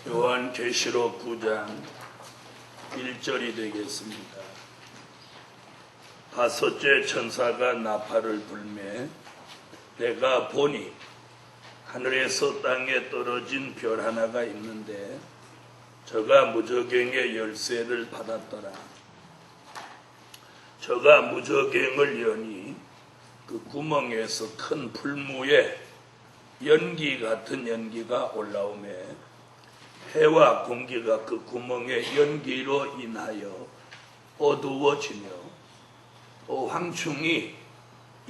요한계시록 9장 1절이 되겠습니다. 다섯째 천사가 나팔을 불매 내가 보니 하늘에서 땅에 떨어진 별 하나가 있는데 저가 무저갱의 열쇠를 받았더라. 저가 무저갱을 여니 그 구멍에서 큰 풀무에 연기 같은 연기가 올라오매 해와 공기가 그 구멍의 연기로 인하여 어두워지며 또 황충이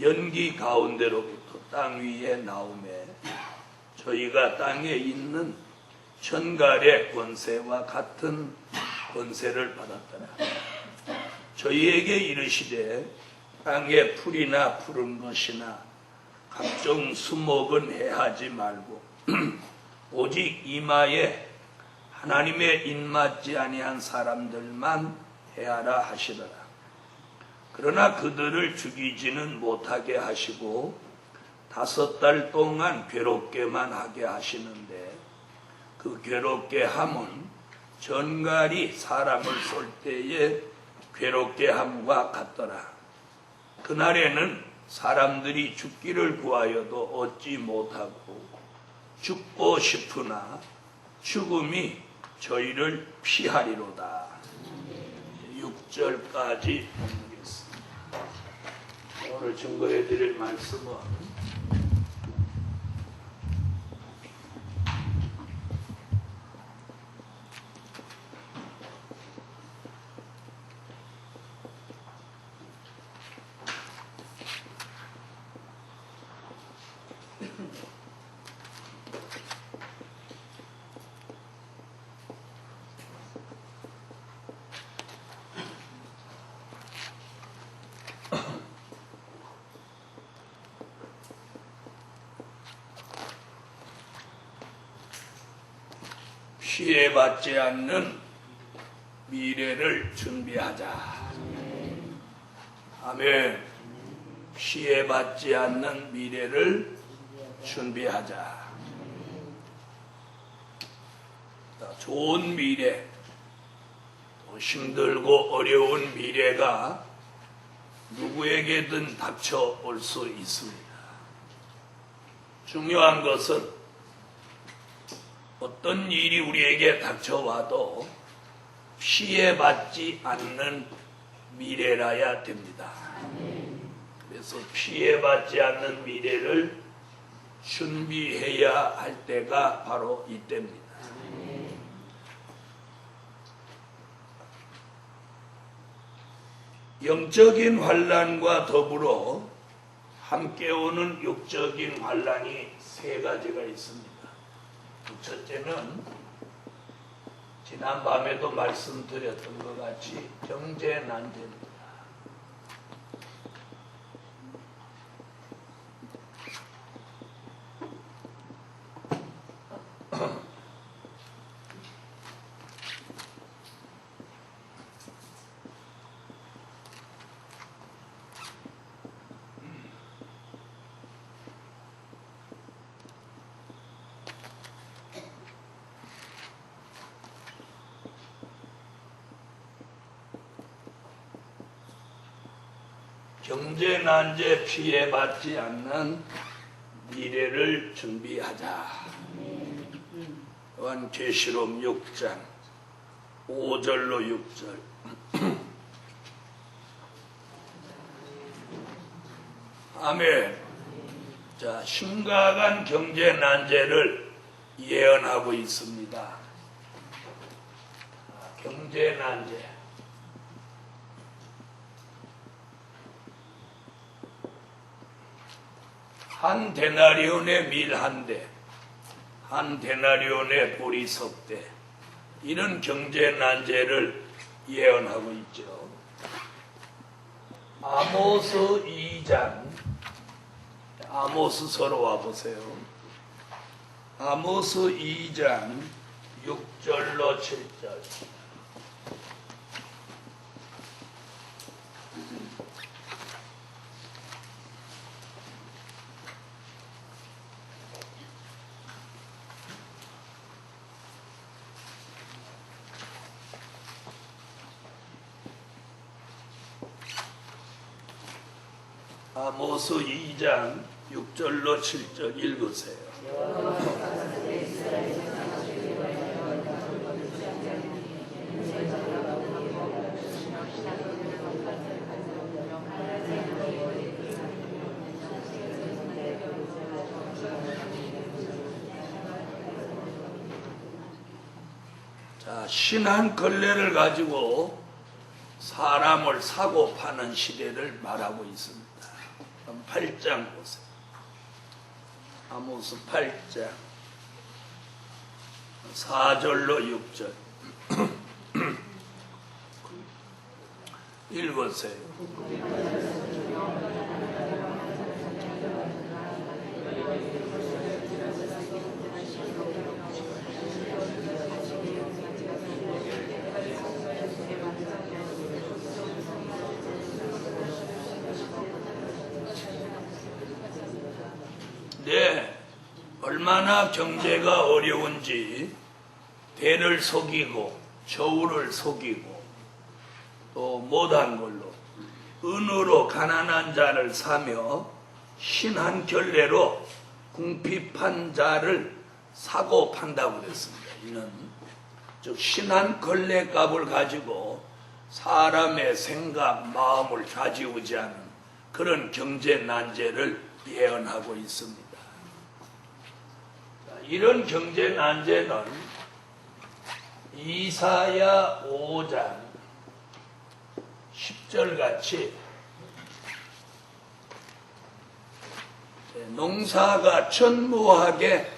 연기 가운데로부터 땅 위에 나오매 저희가 땅에 있는 천갈의 권세와 같은 권세를 받았더라. 저희에게 이르시되 땅에 풀이나 푸른 것이나 각종 수목은 해하지 말고 오직 이마에 하나님의 인맞지 아니한 사람들만 해하라 하시더라. 그러나 그들을 죽이지는 못하게 하시고 5달 동안 괴롭게만 하게 하시는데 그 괴롭게 함은 전갈이 사람을 쏠 때에 괴롭게 함과 같더라. 그날에는 사람들이 죽기를 구하여도 얻지 못하고 죽고 싶으나 죽음이 저희를 피하리로다. 6절까지 보겠습니다. 오늘 증거해 드릴 말씀은 피해받지 않는 미래를 준비하자. 아멘. 피해받지 않는 미래를 준비하자. 좋은 미래, 또 힘들고 어려운 미래가 누구에게든 닥쳐올 수 있습니다. 중요한 것은 어떤 일이 우리에게 닥쳐와도 피해받지 않는 미래라야 됩니다. 그래서 피해받지 않는 미래를 준비해야 할 때가 바로 이때입니다. 영적인 환난과 더불어 함께 오는 육적인 환난이 3가지가 있습니다. 첫째는 지난밤에도 말씀드렸던 것 같이 경제 난제입니다. 경제 난제 피해받지 않는 미래를 준비하자. 요한계시록 6장 5절로 6절. 아멘. 자, 심각한 경제 난제를 예언하고 있습니다. 경제 난제. 한 데나리온의 밀 한 대, 한 데나리온의 보리석 대, 이런 경제 난제를 예언하고 있죠. 아모스 2장, 아모스서로 와보세요. 아모스 2장 6절로 7절. 아모스 2장 6절로 7절 읽으세요. 자, 신한 걸레를 가지고 사람을 사고 파는 시대를 말하고 있습니다. 8장 보세요. 아모스 8장 4절로 6절 읽으세요. 네, 얼마나 경제가 어려운지 대를 속이고 저울을 속이고 또 못한 걸로 은으로 가난한 자를 사며 신한 결례로 궁핍한 자를 사고 판다고 그랬습니다. 이는 즉 신한 걸레값을 가지고 사람의 생각, 마음을 좌지우지하는 그런 경제 난제를 예언하고 있습니다. 이런 경제 난제는 이사야 5장 10절 같이 농사가 전무하게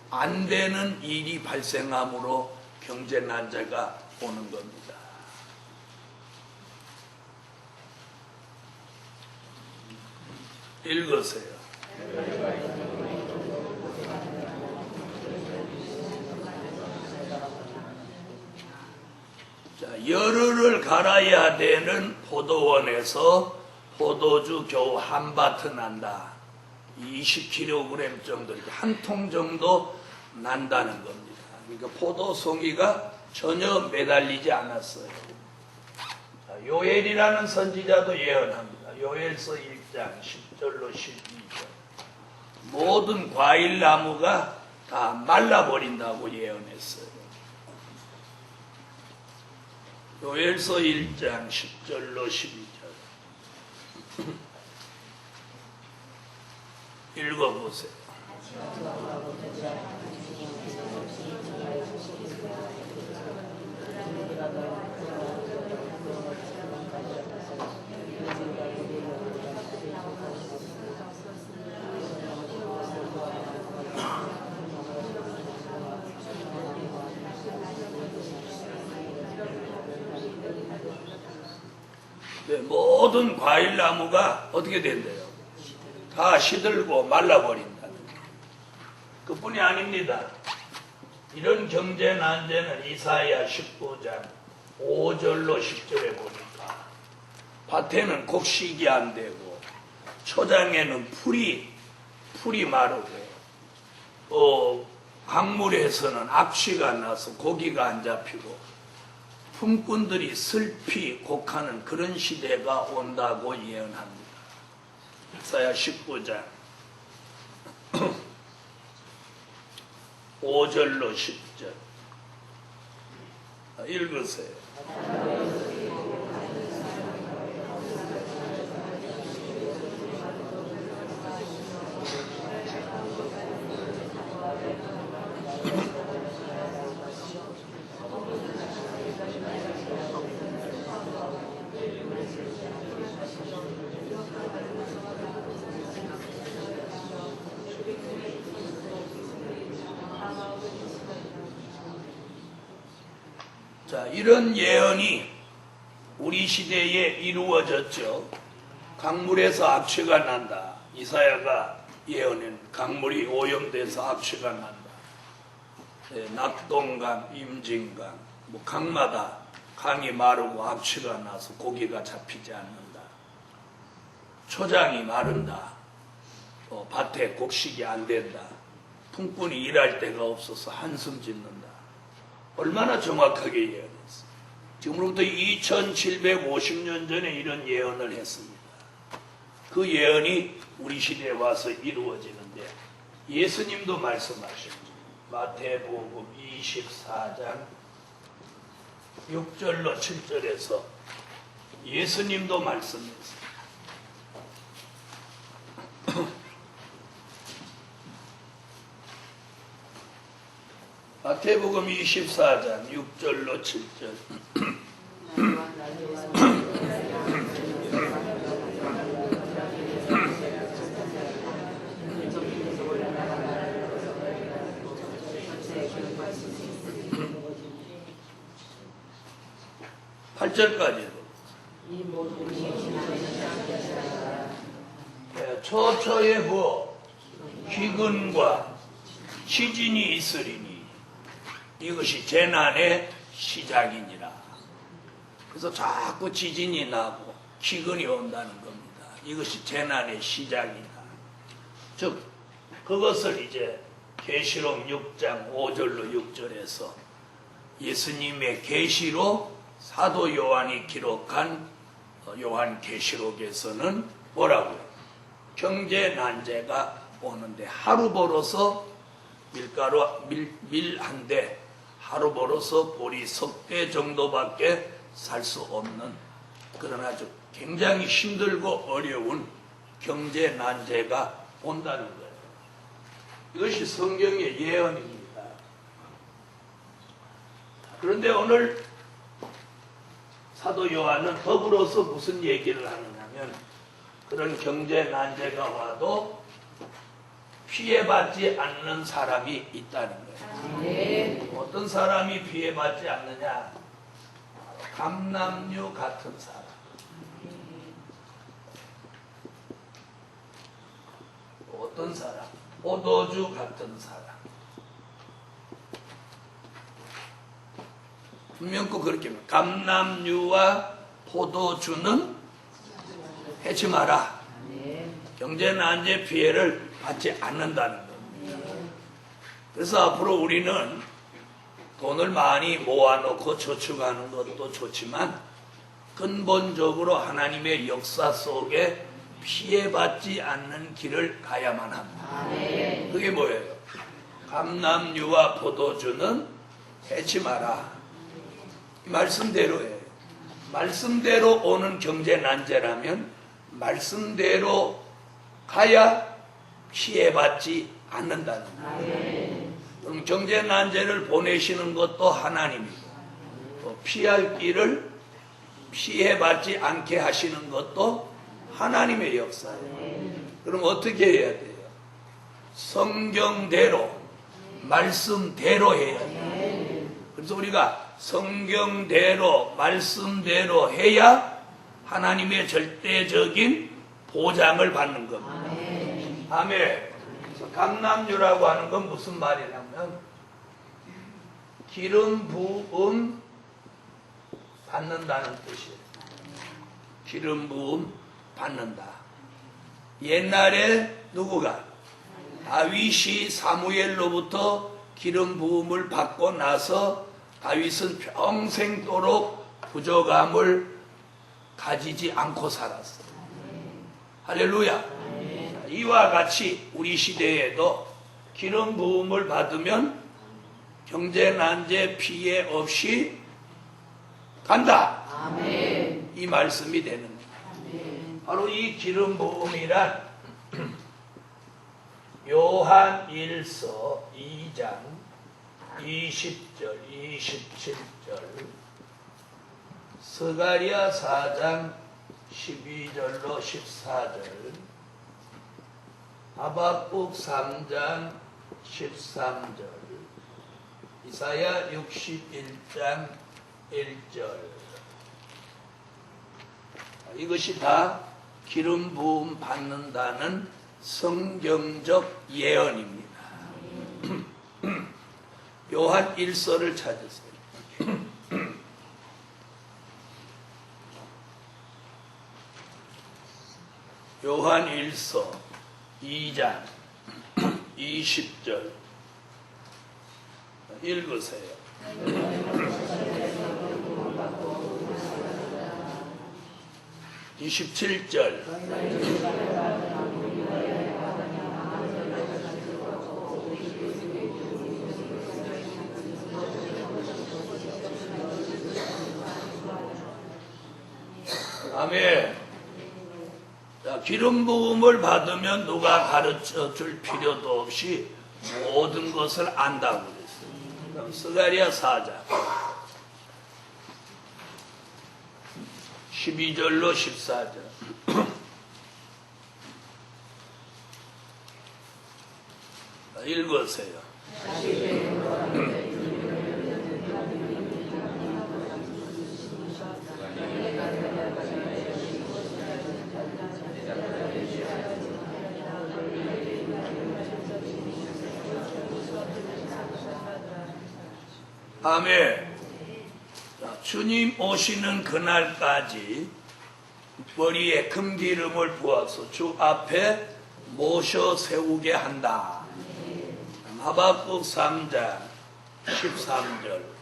안 되는 일이 발생함으로 경제 난제가 오는 겁니다. 읽으세요. 자, 열흘을 갈아야 되는 포도원에서 포도주 겨우 한 바트 난다. 20kg 정도, 한 통 정도 난다는 겁니다. 그러니까 포도송이가 전혀 매달리지 않았어요. 자, 요엘이라는 선지자도 예언합니다. 요엘서 1장 10절로 12절. 모든 과일나무가 다 말라버린다고 예언했어요. 요엘서 1장 10절로 12절 읽어보세요. 네, 모든 과일나무가 어떻게 된대요? 다 시들고 말라버린다. 그뿐이 아닙니다. 이런 경제 난제는 이사야 19장 5절로 10절에 보니까 밭에는 곡식이 안 되고 초장에는 풀이 마르고 강물에서는 악취가 나서 고기가 안 잡히고 품꾼들이 슬피 곡하는 그런 시대가 온다고 예언합니다. 이사야 19장 5절로 10절 읽으세요. 자, 이런 예언이 우리 시대에 이루어졌죠. 강물에서 악취가 난다. 이사야가 예언한 강물이 오염돼서 악취가 난다. 네, 낙동강, 임진강, 강마다 강이 마르고 악취가 나서 고기가 잡히지 않는다. 초장이 마른다. 밭에 곡식이 안 된다. 품꾼이 일할 데가 없어서 한숨 짓는다. 얼마나 정확하게 예언했어요. 지금으로부터 2750년 전에 이런 예언을 했습니다. 그 예언이 우리 시대에 와서 이루어지는데 예수님도 말씀하셨죠. 마태복음 24장 6절로 7절에서 예수님도 말씀했어요. 마태복음 24장 6절로 7절. 팔 절까지도. 초초에 뭐 기근과 지진이 있으리니 이것이 재난의 시작이니라. 그래서 자꾸 지진이 나고 기근이 온다는 겁니다. 이것이 재난의 시작이다. 즉 그것을 이제 계시록 6장 5절로 6절에서 예수님의 계시로 사도 요한이 기록한 요한계시록에서는 뭐라고요? 경제 난제가 오는데 하루 벌어서 밀한데 하루 벌어서 보리 석 대 정도밖에 살 수 없는 그런 아주 굉장히 힘들고 어려운 경제 난제가 온다는 거예요. 이것이 성경의 예언입니다. 그런데 오늘 사도 요한은 더불어서 무슨 얘기를 하느냐면 그런 경제 난제가 와도 피해받지 않는 사람이 있다는 거예요. 네. 어떤 사람이 피해받지 않느냐? 감람류 같은 사람. 어떤 사람? 포도주 같은 사람. 분명히 그렇게 감람류와 포도주는 해치 마라. 경제 난제 피해를 받지 않는다는 겁니다. 그래서 앞으로 우리는 돈을 많이 모아놓고 저축하는 것도 좋지만 근본적으로 하나님의 역사 속에 피해받지 않는 길을 가야만 합니다. 그게 뭐예요? 감람류와 포도주는 해치 마라. 말씀대로예요. 말씀대로 오는 경제 난제라면 말씀대로 가야 피해받지 않는다는 거예요. 그럼 경제 난제를 보내시는 것도 하나님이고 피할 길을 피해받지 않게 하시는 것도 하나님의 역사예요. 그럼 어떻게 해야 돼요? 성경대로 말씀대로 해야 돼요. 그래서 우리가 성경대로 말씀대로 해야 하나님의 절대적인 보장을 받는 겁니다. 아멘. 감람류라고 하는 건 무슨 말이냐면 기름 부음 받는다는 뜻이에요. 기름 부음 받는다. 옛날에 누구가? 다윗이 사무엘로부터 기름 부음을 받고 나서 다윗은 평생도록 부족함을 가지지 않고 살았어요. 할렐루야. 이와 같이 우리 시대에도 기름 부음을 받으면 경제 난제 피해 없이 간다. 아멘. 이 말씀이 되는 거예요. 바로 이 기름 부음이란 요한 1서 2장 20절 27절 스가랴 4장 12절로 14절 하박국 3장 13절 이사야 61장 1절 이것이 다 기름 부음 받는다는 성경적 예언입니다. 요한 1서를 찾으세요. 요한 1서 2장 20절 읽으세요. 27절. 아멘. 자, 기름 부음을 받으면 누가 가르쳐 줄 필요도 없이 모든 것을 안다고 그랬어요. 그럼 스가랴 4장 12절로 14절. 읽으세요. 아멘. 자, 주님 오시는 그날까지 머리에 금기름을 부어서 주 앞에 모셔 세우게 한다. 하박국 3장 13절.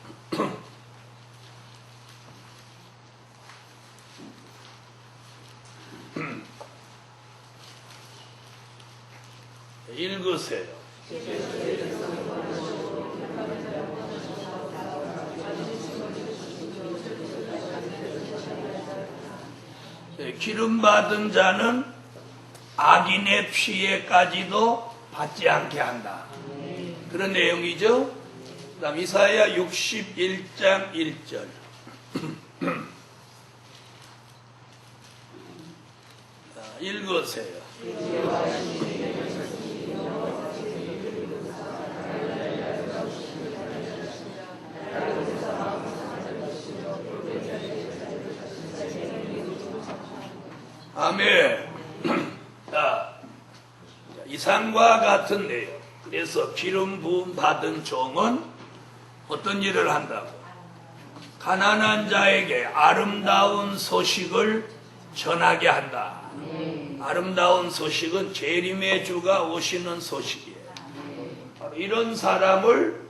읽으세요. 기름 받은 자는 악인의 피해까지도 받지 않게 한다. 그런 내용이죠. 그다음 이사야 61장 1절. 읽으세요. 아멘. 자, 이상과 같은 내용. 그래서 기름 부음 받은 종은 어떤 일을 한다고? 가난한 자에게 아름다운 소식을 전하게 한다. 아름다운 소식은 재림의 주가 오시는 소식이에요. 바로 이런 사람을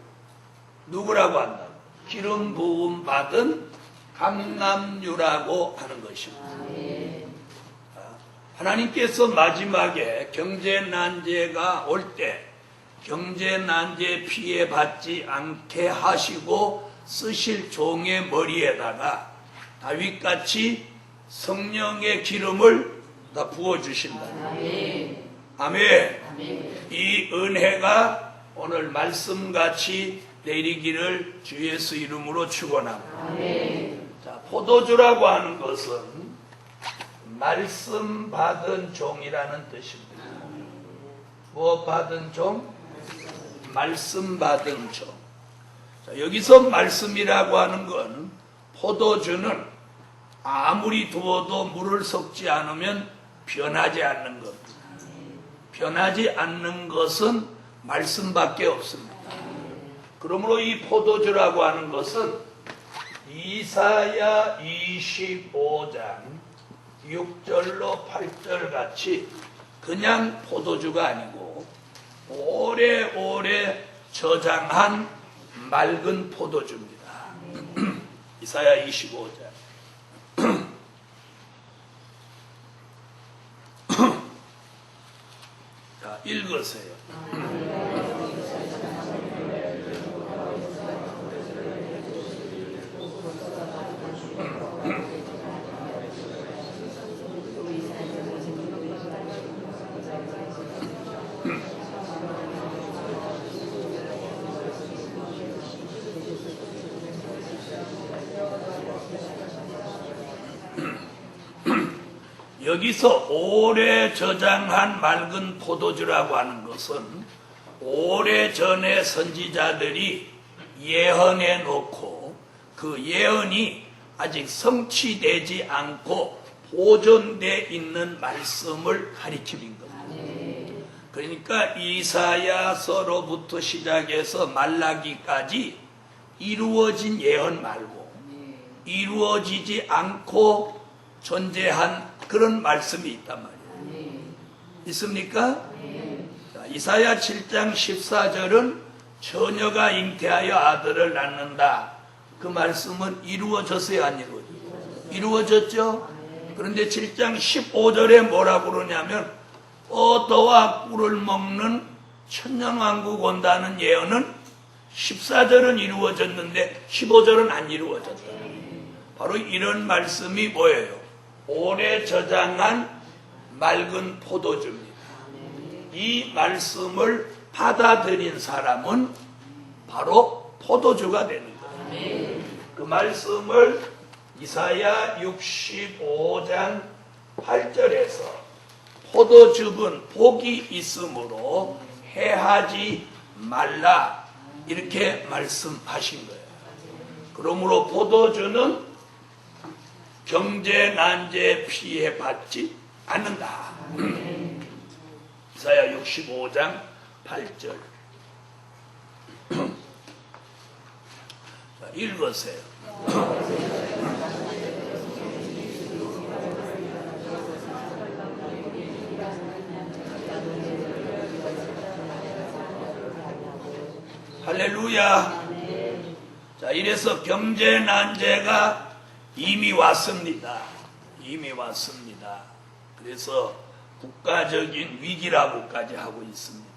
누구라고 한다고? 기름 부음 받은 감람류라고 하는 것입니다. 하나님께서 마지막에 경제난제가 올 때 경제난제 피해 받지 않게 하시고 쓰실 종의 머리에다가 다윗같이 성령의 기름을 다 부어주신다. 아멘. 이 은혜가 오늘 말씀같이 내리기를 주 예수 이름으로 축원합니다. 자, 포도주라고 하는 것은 말씀 받은 종이라는 뜻입니다. 뭐 받은 종? 말씀 받은 종. 자, 여기서 말씀이라고 하는 건 포도주는 아무리 두어도 물을 섞지 않으면 변하지 않는 겁니다. 변하지 않는 것은 말씀밖에 없습니다. 그러므로 이 포도주라고 하는 것은 이사야 25장 6절로 8절 같이 그냥 포도주가 아니고 오래오래 저장한 맑은 포도주입니다. 이사야 25장. 자, 읽으세요. 여기서 오래 저장한 맑은 포도주라고 하는 것은 오래전에 선지자들이 예언해 놓고 그 예언이 아직 성취되지 않고 보존되어 있는 말씀을 가리키는 겁니다. 그러니까 이사야서로부터 시작해서 말라기까지 이루어진 예언 말고 이루어지지 않고 존재한 그런 말씀이 있단 말이에요. 있습니까? 자, 이사야 7장 14절은 처녀가 잉태하여 아들을 낳는다. 그 말씀은 이루어졌어요, 안 이루어졌어요? 이루어졌죠? 그런데 7장 15절에 뭐라고 그러냐면 버터와 꿀을 먹는 천년왕국 온다는 예언은 14절은 이루어졌는데 15절은 안 이루어졌다. 바로 이런 말씀이 뭐예요? 오래 저장한 맑은 포도주입니다. 이 말씀을 받아들인 사람은 바로 포도주가 되는 거예요. 그 말씀을 이사야 65장 8절에서 포도즙은 복이 있으므로 해하지 말라 이렇게 말씀하신 거예요. 그러므로 포도주는 경제 난제 피해 받지 않는다. 이사야 65장 8절. 자, 읽으세요. 할렐루야. 자, 이래서 경제 난제가 이미 왔습니다. 이미 왔습니다. 그래서 국가적인 위기라고까지 하고 있습니다.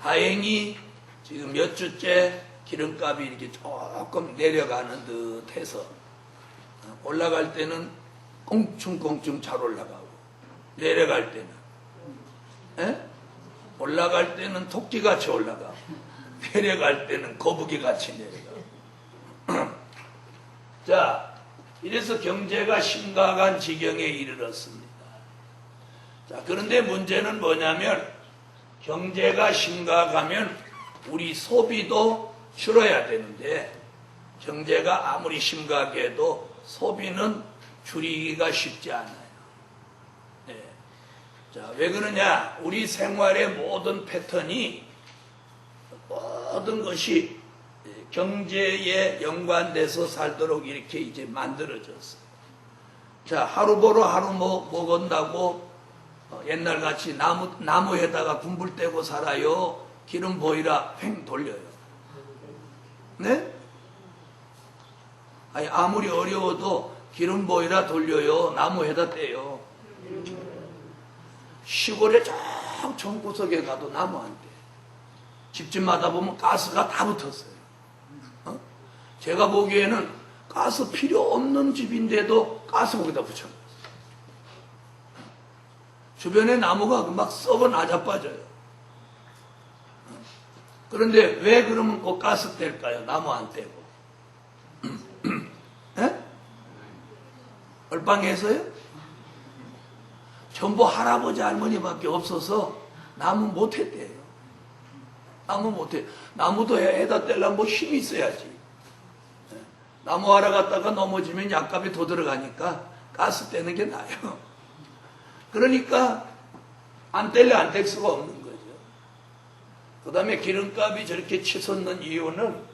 다행히 지금 몇 주째 기름값이 이렇게 조금 내려가는 듯 해서 올라갈 때는 꽁충꽁충 잘 올라가고 내려갈 때는 올라갈 때는 토끼같이 올라가고 내려갈 때는 거북이같이 내려가고 자, 이래서 경제가 심각한 지경에 이르렀습니다. 자, 그런데 문제는 뭐냐면 경제가 심각하면 우리 소비도 줄어야 되는데 경제가 아무리 심각해도 소비는 줄이기가 쉽지 않아요. 네. 자, 왜 그러냐? 우리 생활의 모든 패턴이 모든 것이 경제에 연관돼서 살도록 이렇게 이제 만들어졌어요. 자, 하루 보러 하루 먹은다고 옛날같이 나무에다가 군불 떼고 살아요. 기름 보이라 횡 돌려요. 네? 아니, 아무리 어려워도 기름 보이라 돌려요. 나무에다 떼요. 시골에 저 정구석에 가도 나무 안 떼. 집집마다 보면 가스가 다 붙었어요. 제가 보기에는 가스 필요 없는 집인데도 가스 거기다 붙여놨어요. 주변에 나무가 막 썩어 나자빠져요. 그런데 왜 그러면 꼭 가스 뗄까요? 나무 안 떼고. 얼빵해서요? 전부 할아버지 할머니밖에 없어서 나무 못 했대요. 나무 못해. 나무도 해다 떼려면 뭐 힘이 있어야지. 나무 하러 갔다가 넘어지면 약값이 더 들어가니까 가스 떼는 게 나아요. 그러니까 안 떼려 안 뗄 수가 없는 거죠. 그 다음에 기름값이 저렇게 치솟는 이유는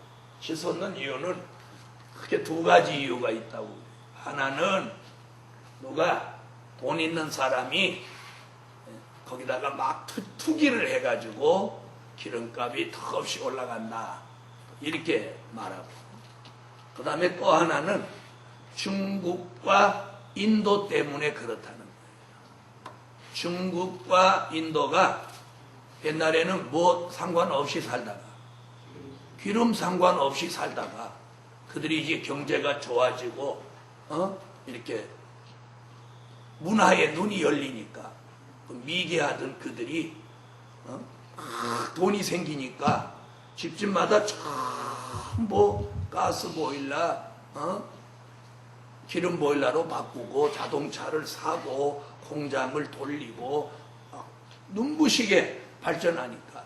크게 두 가지 이유가 있다고. 하나는 누가 돈 있는 사람이 거기다가 막 투기를 해가지고 기름값이 턱없이 올라간다 이렇게 말하고, 그 다음에 또 하나는 중국과 인도 때문에 그렇다는 거예요. 중국과 인도가 옛날에는 뭐 상관없이 살다가 기름 상관없이 살다가 그들이 이제 경제가 좋아지고 이렇게 문화에 눈이 열리니까 미개하던 그들이 돈이 생기니까 집집마다 전부 가스 보일러, 기름 보일러로 바꾸고 자동차를 사고 공장을 돌리고 눈부시게 발전하니까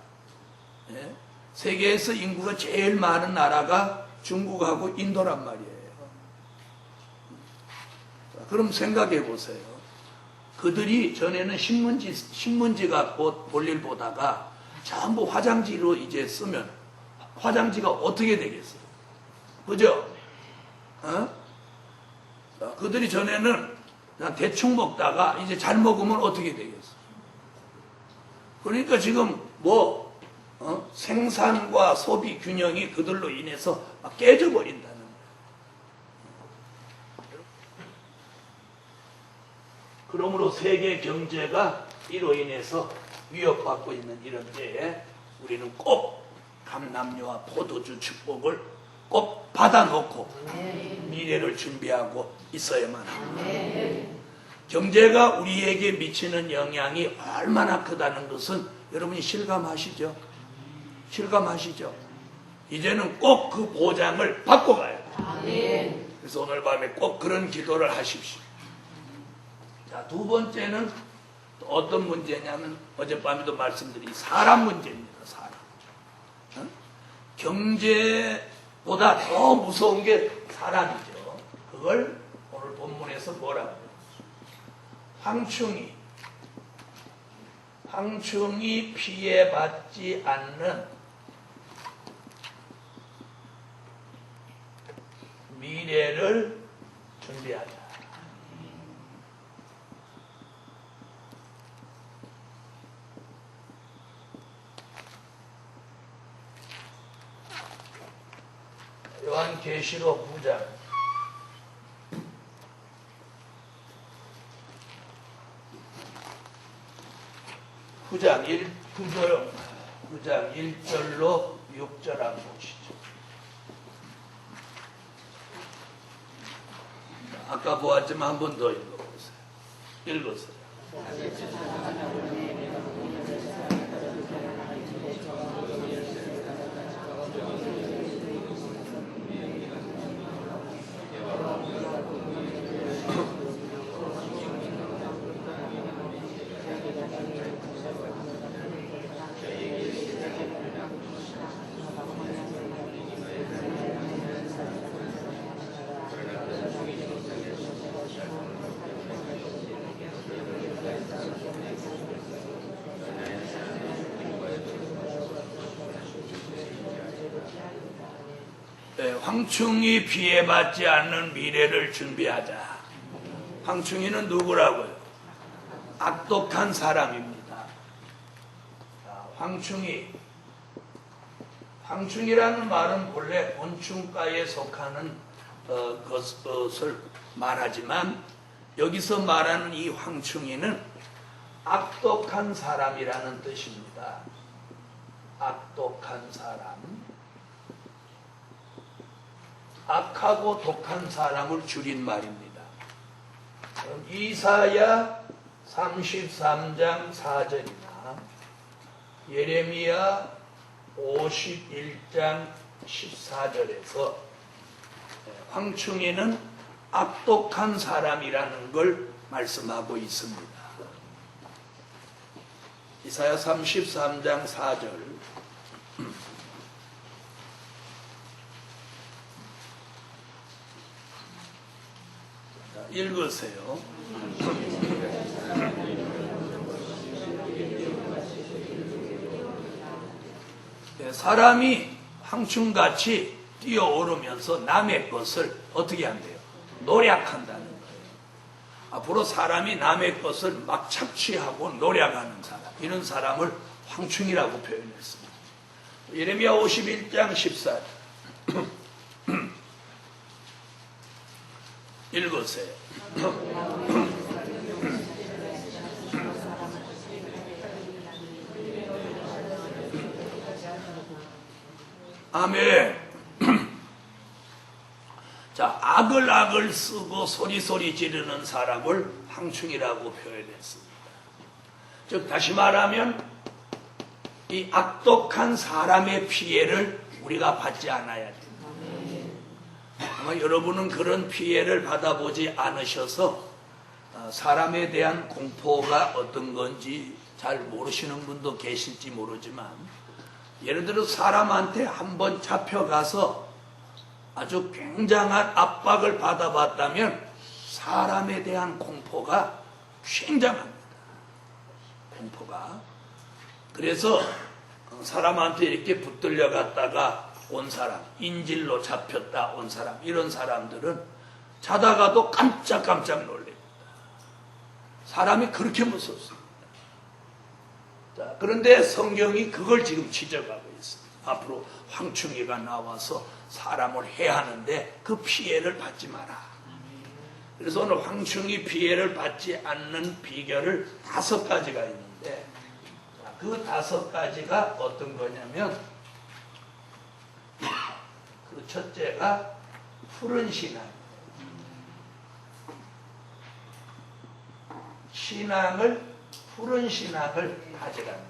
세계에서 인구가 제일 많은 나라가 중국하고 인도란 말이에요. 그럼 생각해 보세요. 그들이 전에는 신문지 갖고 볼일 보다가 전부 화장지로 이제 쓰면 화장지가 어떻게 되겠어요? 그죠? 그들이 전에는 그냥 대충 먹다가 이제 잘 먹으면 어떻게 되겠어요? 그러니까 지금 생산과 소비 균형이 그들로 인해서 막 깨져버린다는 거예요. 그러므로 세계 경제가 이로 인해서 위협받고 있는 이런 때에 우리는 꼭 감남료와 포도주 축복을 꼭 받아놓고 미래를 준비하고 있어야만 합니다. 경제가 우리에게 미치는 영향이 얼마나 크다는 것은 여러분이 실감하시죠? 실감하시죠? 이제는 꼭 그 보장을 받고 가야 돼요. 그래서 오늘 밤에 꼭 그런 기도를 하십시오. 자, 두 번째는 또 어떤 문제냐면 어젯밤에도 말씀드린 사람 문제입니다. 사람. 경제보다 더 무서운 게 사람이죠. 그걸 오늘 본문에서 뭐라고 해요? 황충이 피해받지 않는 미래를 준비하자. 요한계시록 9장 9장 1절로 6절 한번 보시죠. 아까 보았지만 한 번 더 읽어보세요. 읽으세요. 황충이 피해받지 않는 미래를 준비하자. 황충이는 누구라고요? 악독한 사람입니다. 황충이라는 말은 본래 곤충과에 속하는 것을 말하지만 여기서 말하는 이 황충이는 악독한 사람이라는 뜻입니다. 악독한 사람. 악하고 독한 사람을 줄인 말입니다. 이사야 33장 4절이나 예레미야 51장 14절에서 황충이는 악독한 사람이라는 걸 말씀하고 있습니다. 이사야 33장 4절 읽으세요. 사람이 황충같이 뛰어오르면서 남의 것을 어떻게 한대요? 노략한다는 거예요. 앞으로 사람이 남의 것을 막 착취하고 노략하는 사람, 이런 사람을 황충이라고 표현했습니다. 예레미야 51장 14절 읽으세요. 아멘. 자, 악을 쓰고 소리 지르는 사람을 황충이라고 표현했습니다. 즉 다시 말하면 이 악독한 사람의 피해를 우리가 받지 않아야 됩니다. 아마 여러분은 그런 피해를 받아보지 않으셔서 사람에 대한 공포가 어떤 건지 잘 모르시는 분도 계실지 모르지만, 예를 들어 사람한테 한번 잡혀가서 아주 굉장한 압박을 받아봤다면 사람에 대한 공포가 굉장합니다. 공포가. 그래서 사람한테 이렇게 붙들려 갔다가 온 사람, 인질로 잡혔다 온 사람, 이런 사람들은 자다가도 깜짝깜짝 놀랍니다. 사람이 그렇게 무섭습니다. 자, 그런데 성경이 그걸 지금 지적하고 있습니다. 앞으로 황충이가 나와서 사람을 해하는데 그 피해를 받지 마라. 그래서 오늘 황충이 피해를 받지 않는 비결을 5가지가 있는데, 그 5가지가 어떤 거냐면, 그 첫째가 푸른 신앙. 푸른 신앙을 가져가는 거예요.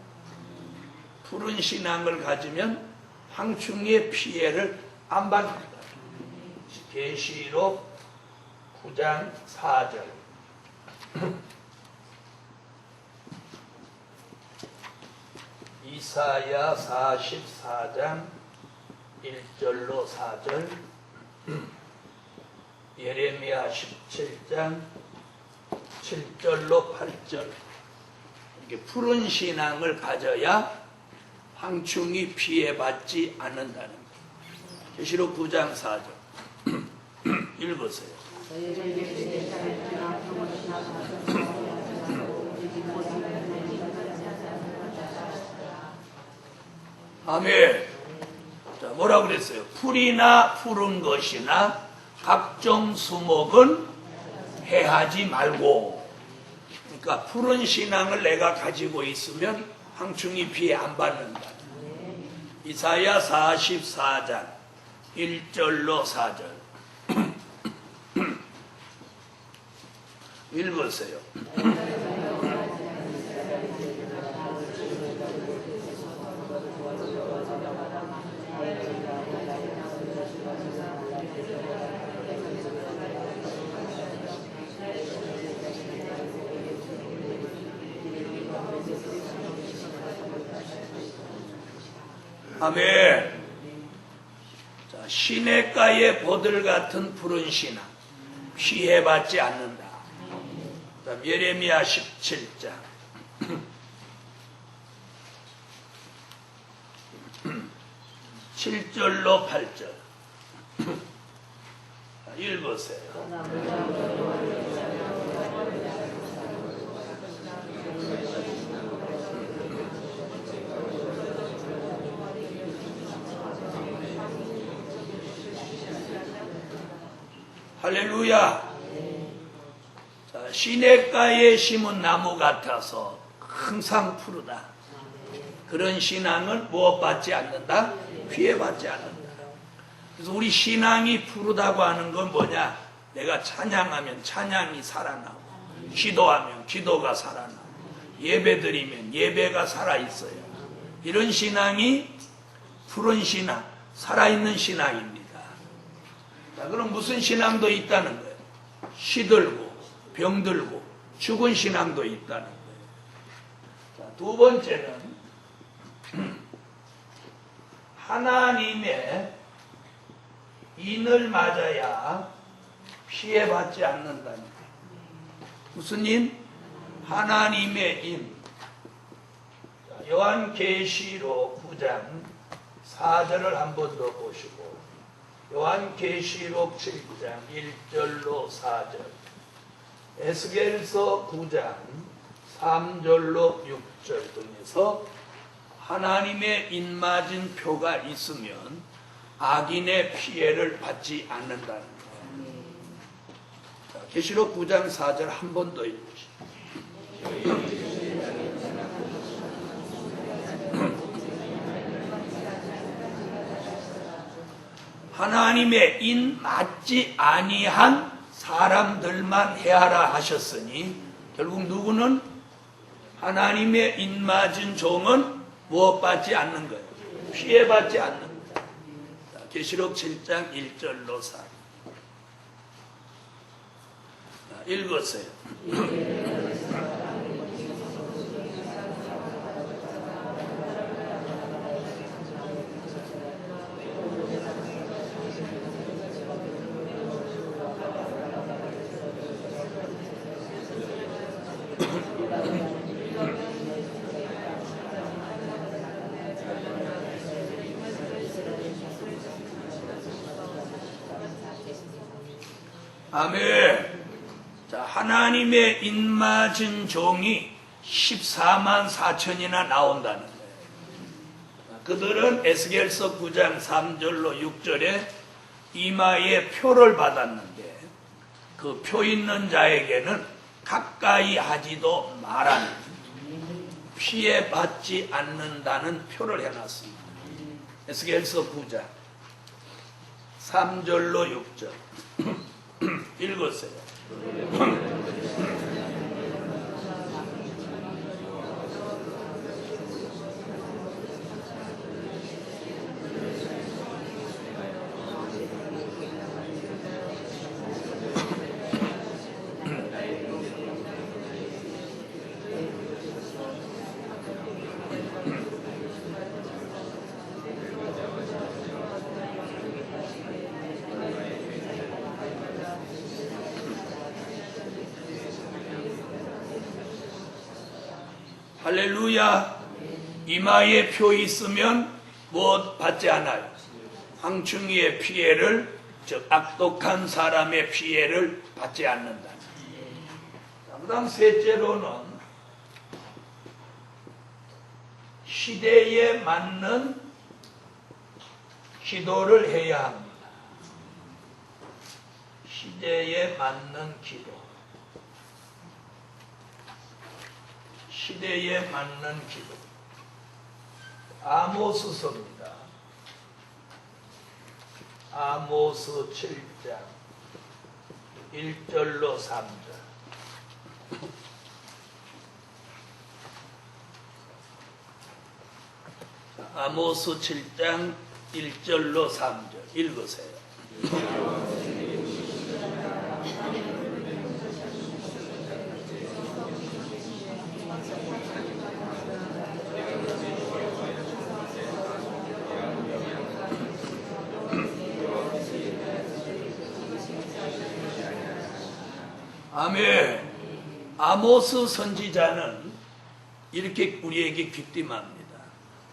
푸른 신앙을 가지면 황충의 피해를 안 받는 거예요. 계시록 9장 4절. 이사야 44장 1절로 4절, 예레미야 17장 7절로 8절. 이렇게 푸른 신앙을 가져야 황충이 피해받지 않는다는 거예요. 계시록 9장 4절. 읽으세요. 아멘. 자, 뭐라 그랬어요? 풀이나 푸른 것이나 각종 수목은 해하지 말고. 그러니까 푸른 신앙을 내가 가지고 있으면 황충이 피해 안 받는다. 이사야 44장 1절로 4절. 읽으세요. 아멘. 자, 시냇가의 보들 같은 푸른 신앙, 피해받지 않는다. 자, 예레미야 17장 7절로 8절. 읽으세요. 할렐루야. 자, 시냇가에 심은 나무 같아서 항상 푸르다. 그런 신앙은 무엇받지 않는다? 피해받지 않는다. 그래서 우리 신앙이 푸르다고 하는 건 뭐냐? 내가 찬양하면 찬양이 살아나고, 기도하면 기도가 살아나고, 예배드리면 예배가 살아있어요. 이런 신앙이 푸른 신앙, 살아있는 신앙입니다. 자, 그럼 무슨 신앙도 있다는 거예요? 시들고 병들고 죽은 신앙도 있다는 거예요. 자, 두 번째는 하나님의 인을 맞아야 피해받지 않는다는 거예요. 무슨 인? 하나님의 인. 요한계시록 9장 4절을 한 번 더 보시고, 요한계시록 7장 1절로 4절, 에스겔서 9장 3절로 6절 등에서 하나님의 인맞은 표가 있으면 악인의 피해를 받지 않는다는 거예요. 자, 계시록 9장 4절 한 번 더 읽으시죠. 하나님의 인 맞지 아니한 사람들만 해하라 하셨으니, 결국 누구는? 하나님의 인 맞은 종은 무엇 받지 않는 거예요? 피해받지 않는 거예요. 계시록 7장 1절로 4. 읽으세요. 아멘. 자, 하나님의 인맞은 종이 14만 4천이나 나온다는 거예요. 그들은 에스겔서 9장 3절로 6절에 이마에 표를 받았는데, 그 표 있는 자에게는 가까이 하지도 말하는, 피해받지 않는다는 표를 해놨습니다. 에스겔서 9장 3절로 6절 읽으세요. 할렐루야. 이마에 표 있으면 무엇 받지 않아요? 황충이의 피해를, 즉 악독한 사람의 피해를 받지 않는다. 그 다음 셋째로는 시대에 맞는 기도를 해야 합니다. 시대에 맞는 기도. 시대에 맞는 기도. 아모스서입니다. 아모스 7장 1절로 3절. 아모스 7장 1절로 3절 읽으세요. 아멘. 아모스 선지자는 이렇게 우리에게 귀띔합니다.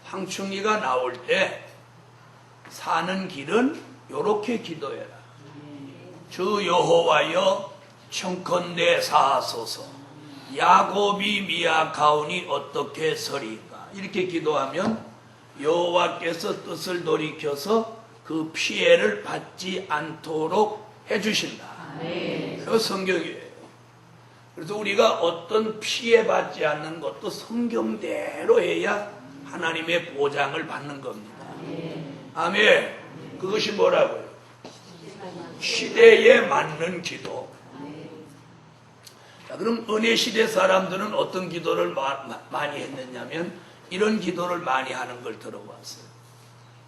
황충이가 나올 때 사는 길은 요렇게 기도해라. 주 여호와여 청컨대 사하소서. 야곱이 미약하오니 어떻게 서리까. 이렇게 기도하면 여호와께서 뜻을 돌이켜서 그 피해를 받지 않도록 해주신다. 그 성경이에요. 그래서 우리가 어떤 피해받지 않는 것도 성경대로 해야 하나님의 보장을 받는 겁니다. 아멘. 그것이 뭐라고요? 시대에 맞는 기도. 자, 그럼 은혜 시대 사람들은 어떤 기도를 많이 했느냐면 이런 기도를 많이 하는 걸 들어봤어요.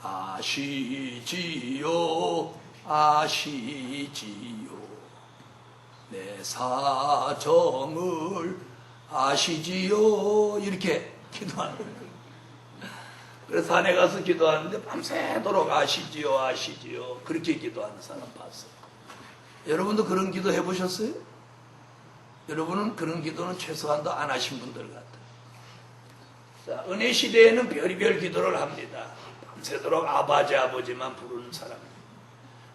아시지요, 아시지요. 내 사정을 아시지요. 이렇게 기도하는 거예요. 그래서 산에 가서 기도하는데 밤새도록 아시지요, 아시지요. 그렇게 기도하는 사람 봤어요. 여러분도 그런 기도 해보셨어요? 여러분은 그런 기도는 최소한도 안 하신 분들 같아요. 자, 은혜 시대에는 별의별 기도를 합니다. 밤새도록 아버지만 부르는 사람.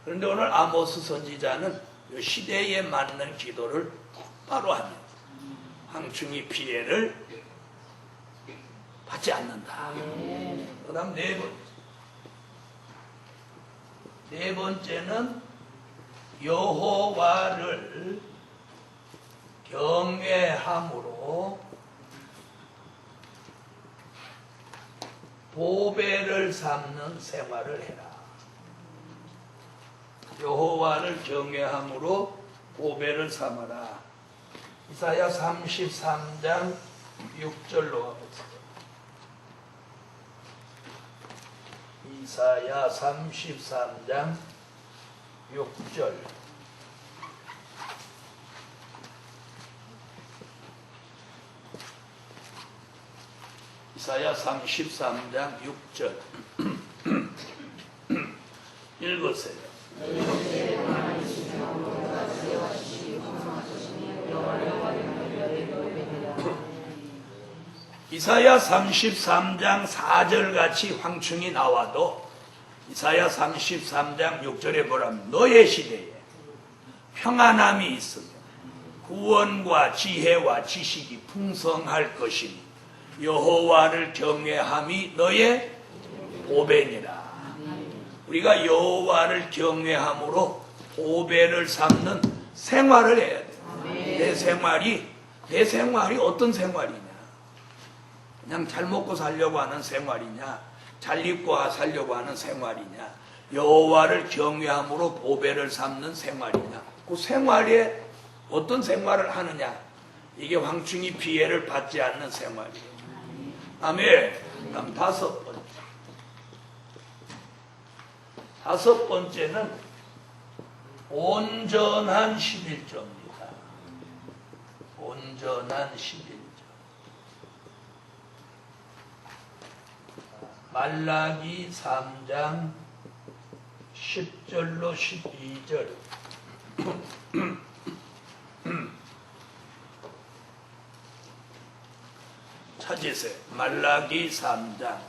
그런데 오늘 아모스 선지자는 이 시대에 맞는 기도를 바로 하는, 황충이 피해를 받지 않는다. 그 다음 네 번째는 여호와를 경외함으로 보배를 삼는 생활을 해라. 여호와를 경외함으로 보배를 삼아라. 이사야 33장 6절로 가보세요. 이사야 33장 6절. 이사야 33장 6절 읽으세요. 이사야 33장 4절 같이 황충이 나와도 이사야 33장 6절에 보라면 너의 시대에 평안함이 있으며 구원과 지혜와 지식이 풍성할 것이니 여호와를 경외함이 너의 보배니라. 우리가 여호와를 경외함으로 보배를 삼는 생활을 해야 돼. 내 생활이 어떤 생활이냐? 그냥 잘 먹고 살려고 하는 생활이냐? 잘 입고 살려고 하는 생활이냐? 여호와를 경외함으로 보배를 삼는 생활이냐? 그 생활에 어떤 생활을 하느냐? 이게 황충이 피해를 받지 않는 생활이에요. 아멘. 그럼 다섯 번째는 온전한 11조입니다. 온전한 11조. 말라기 3장 10절로 12절. 찾으세요. 말라기 3장.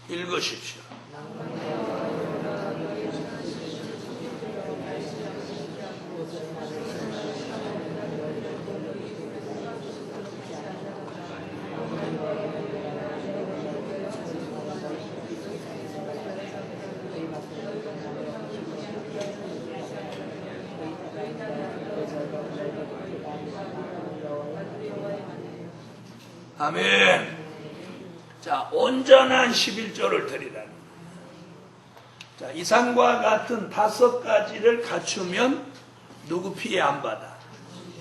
읽으십시오. 아멘. 자, 온전한 11조를 드리라니. 자, 이상과 같은 5가지를 갖추면 누구 피해 안 받아?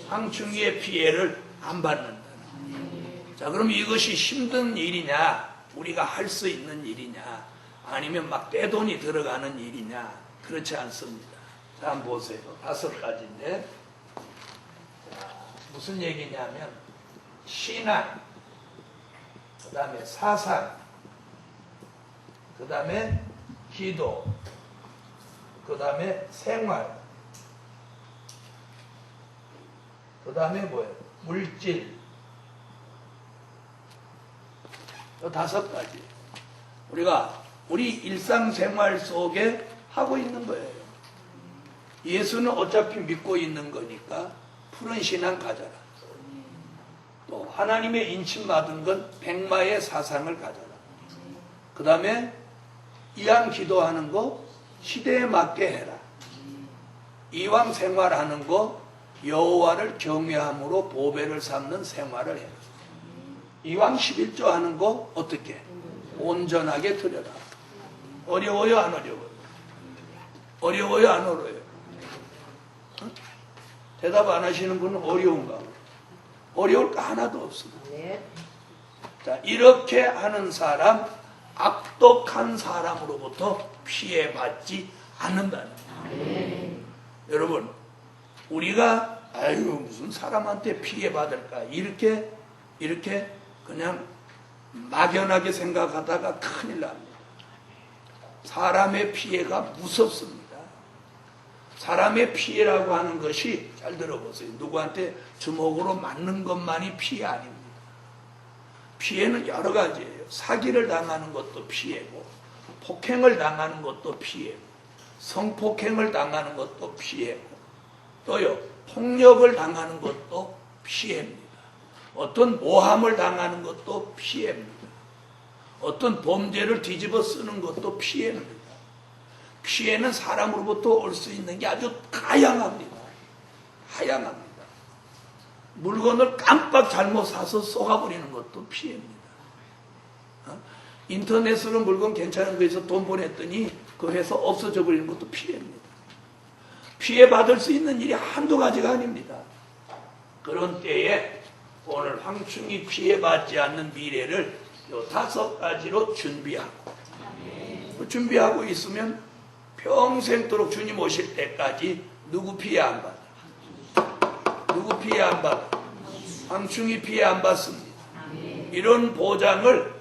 황충이의 피해를 안 받는다. 자, 그럼 이것이 힘든 일이냐? 우리가 할 수 있는 일이냐? 아니면 막 떼돈이 들어가는 일이냐? 그렇지 않습니다. 자, 한번 보세요. 5가지인데. 자, 무슨 얘기냐면 신앙, 그 다음에 사상, 그 다음에 기도, 그 다음에 생활, 그 다음에 뭐예요? 물질. 이 5가지. 우리가 우리 일상생활 속에 하고 있는 거예요. 예수는 어차피 믿고 있는 거니까 푸른 신앙 가져라. 또 하나님의 인침 받은 건 백마의 사상을 가져라. 그 다음에 이왕 기도하는 거 시대에 맞게 해라. 이왕 생활하는 거 여호와를 경외함으로 보배를 삼는 생활을 해라. 이왕 11조 하는 거 어떻게? 온전하게 드려라. 어려워요, 안 어려워요? 어려워요, 안 어려워요? 응? 대답 안 하시는 분은 어려운가? 어려울 거 하나도 없습니다. 자, 이렇게 하는 사람, 악독한 사람으로부터 피해받지 않는다는 거예요. 여러분, 우리가 아유 무슨 사람한테 피해받을까 이렇게 그냥 막연하게 생각하다가 큰일 납니다. 사람의 피해가 무섭습니다. 사람의 피해라고 하는 것이, 잘 들어보세요. 누구한테 주먹으로 맞는 것만이 피해 아닙니다. 피해는 여러 가지예요. 사기를 당하는 것도 피해고, 폭행을 당하는 것도 피해고, 성폭행을 당하는 것도 피해고, 또요 폭력을 당하는 것도 피해입니다. 어떤 모함을 당하는 것도 피해입니다. 어떤 범죄를 뒤집어 쓰는 것도 피해입니다. 피해는 사람으로부터 올 수 있는 게 아주 다양합니다. 다양합니다. 물건을 깜빡 잘못 사서 쏘아버리는 것도 피해입니다. 인터넷으로 물건 괜찮은 거에서 돈 보냈더니 그 회사 없어져 버리는 것도 피해입니다. 피해받을 수 있는 일이 한두 가지가 아닙니다. 그런 때에 오늘 황충이 피해받지 않는 미래를 이 5가지로 준비하고 있으면 평생도록 주님 오실 때까지 누구 피해 안 받아? 누구 피해 안 받아? 황충이 피해 안 받습니다. 이런 보장을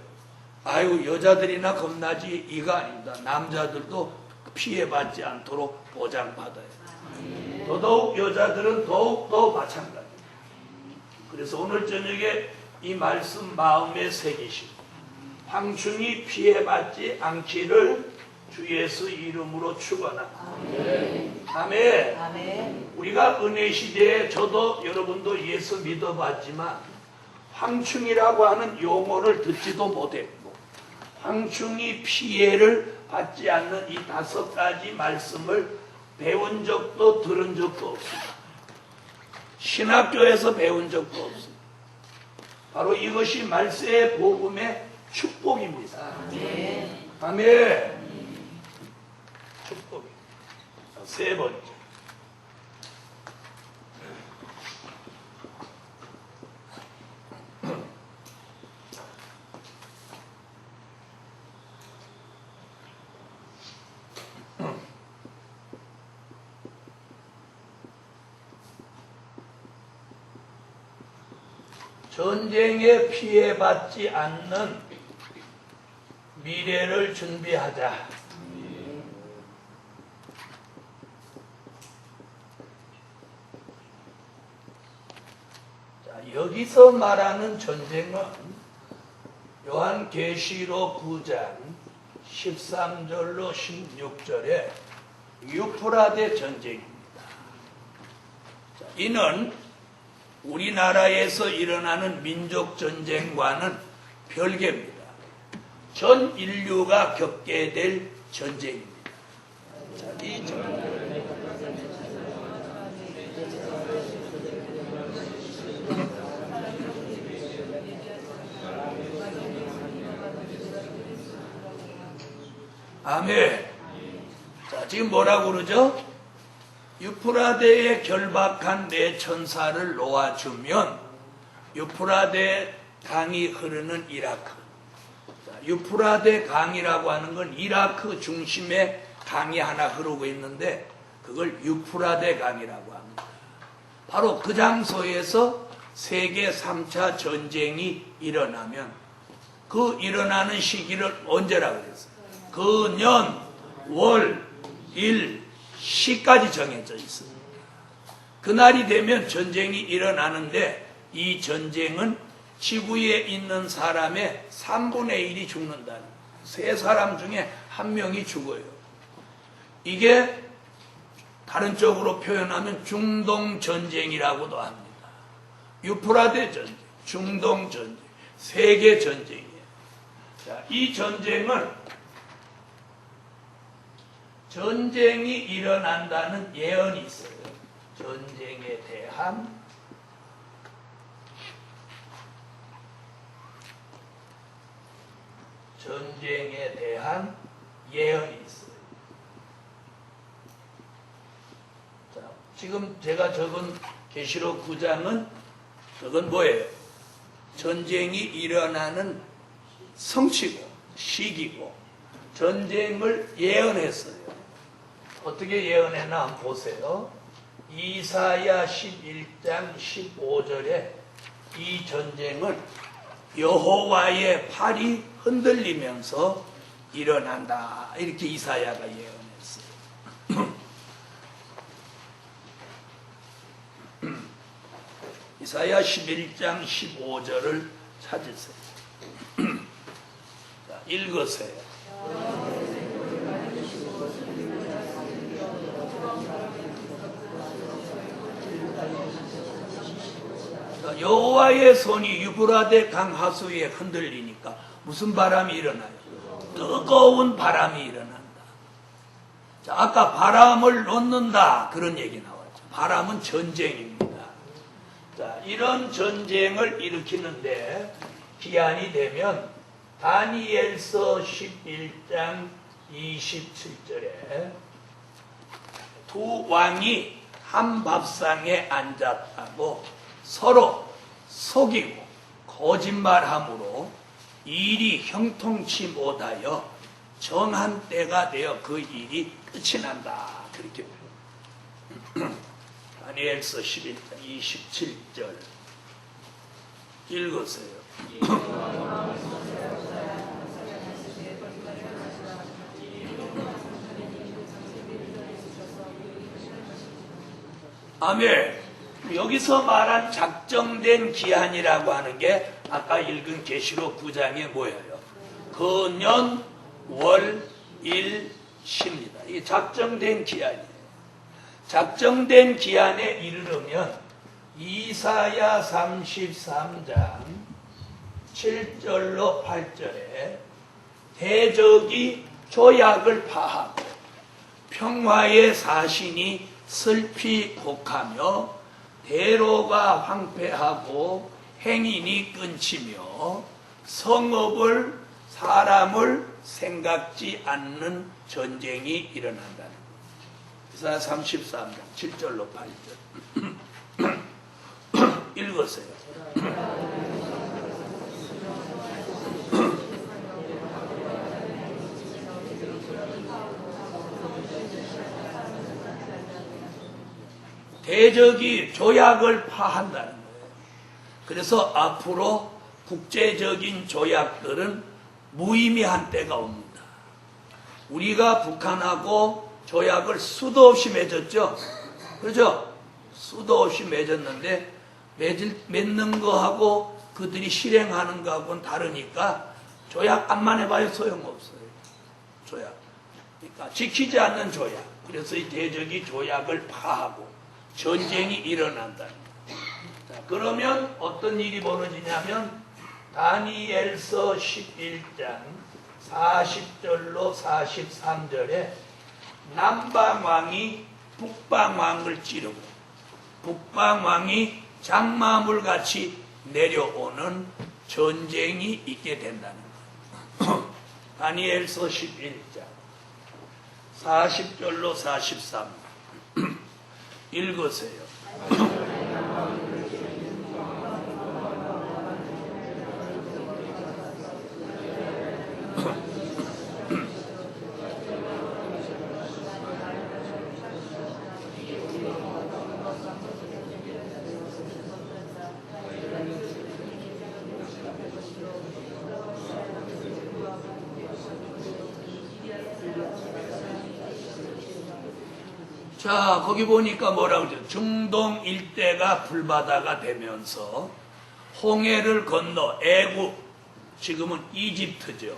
아이고 여자들이나 겁나지 이거 아닙니다. 남자들도 피해받지 않도록 보장받아요. 더더욱 여자들은 더욱더 마찬가지입니다. 그래서 오늘 저녁에 이 말씀 마음에 새기시고 황충이 피해받지 않기를 주 예수 이름으로 축원합니다. 아멘. 아멘. 아멘. 우리가 은혜 시대에 저도 여러분도 예수 믿어봤지만 황충이라고 하는 용어를 듣지도 못했고 황충이 피해를 받지 않는 이 5가지 말씀을 배운 적도 들은 적도 없습니다. 신학교에서 배운 적도 없습니다. 바로 이것이 말세의 복음의 축복입니다. 아멘. 아멘. 축복입니다. 세 번째. 전쟁에 피해받지 않는 미래를 준비하자. 자, 여기서 말하는 전쟁은 요한계시록 9장 13절로 16절에 유프라데 전쟁입니다. 자, 이는 우리나라에서 일어나는 민족 전쟁과는 별개입니다. 전 인류가 겪게 될 전쟁입니다. 자, 이 전쟁. 아멘. 자, 지금 뭐라고 그러죠? 유프라데에 결박한 내 천사를 놓아주면 유프라데 강이 흐르는 이라크. 자, 유프라데 강이라고 하는 건 이라크 중심에 강이 하나 흐르고 있는데 그걸 유프라데 강이라고 합니다. 바로 그 장소에서 세계 3차 전쟁이 일어나면 그 일어나는 시기를 언제라고 그랬어요? 그 년, 월, 일, 시까지 정해져 있습니다. 그날이 되면 전쟁이 일어나는데 이 전쟁은 지구에 있는 사람의 3분의 1이 죽는다는 거예요. 3사람 중에 1명이 죽어요. 이게 다른 쪽으로 표현하면 중동전쟁이라고도 합니다. 유프라데 전쟁, 중동전쟁, 세계전쟁이에요. 자, 이 전쟁은 전쟁이 일어난다는 예언이 있어요. 전쟁에 대한 예언이 있어요. 자, 지금 제가 적은 계시록 9장은 저건 뭐예요? 전쟁이 일어나는 성취고 시기고 전쟁을 예언했어요. 어떻게 예언했나 한번 보세요. 이사야 11장 15절에 이 전쟁은 여호와의 팔이 흔들리면서 일어난다. 이렇게 이사야가 예언했어요. 이사야 11장 15절을 찾으세요. 자, 읽으세요. 여호와의 손이 유브라데 강 하수위에 흔들리니까 무슨 바람이 일어나요? 뜨거운 바람이 일어난다. 자, 아까 바람을 놓는다 그런 얘기 나왔죠. 바람은 전쟁입니다. 자, 이런 전쟁을 일으키는데 기한이 되면 다니엘서 11장 27절에 두 왕이 한 밥상에 앉았다고 서로 속이고 거짓말함으로 일이 형통치 못하여 정한 때가 되어 그 일이 끝이 난다. 그렇게 다니엘서 11장 27절 읽으세요. 아멘. 여기서 말한 작정된 기한이라고 하는 게 아까 읽은 계시록 9장에 뭐예요? 그 년, 월, 일시입니다. 이게 작정된 기한이에요. 작정된 기한에 이르르면 이사야 33장 7절로 8절에 대적이 조약을 파하고 평화의 사신이 슬피 곡하며 대로가 황폐하고 행인이 끊치며 성읍을 사람을 생각지 않는 전쟁이 일어난다는 거예요. 이사야 33장 7절로 8절 읽으세요. 대적이 조약을 파한다는 거예요. 그래서 앞으로 국제적인 조약들은 무의미한 때가 옵니다. 우리가 북한하고 조약을 수도 없이 맺었죠. 그렇죠? 수도 없이 맺었는데 맺는 거하고 그들이 실행하는 거하고는 다르니까 조약 암만 해봐야 소용없어요. 조약. 그러니까 지키지 않는 조약. 그래서 이 대적이 조약을 파하고 전쟁이 일어난다. 자, 그러면 어떤 일이 벌어지냐면 다니엘서 11장 40절로 43절에 남방왕이 북방왕을 찌르고 북방왕이 장마물같이 내려오는 전쟁이 있게 된다는 거예요. 다니엘서 11장 40절로 43 읽으세요. 자, 거기 보니까 뭐라고 그러죠? 중동 일대가 불바다가 되면서 홍해를 건너 애굽, 지금은 이집트죠.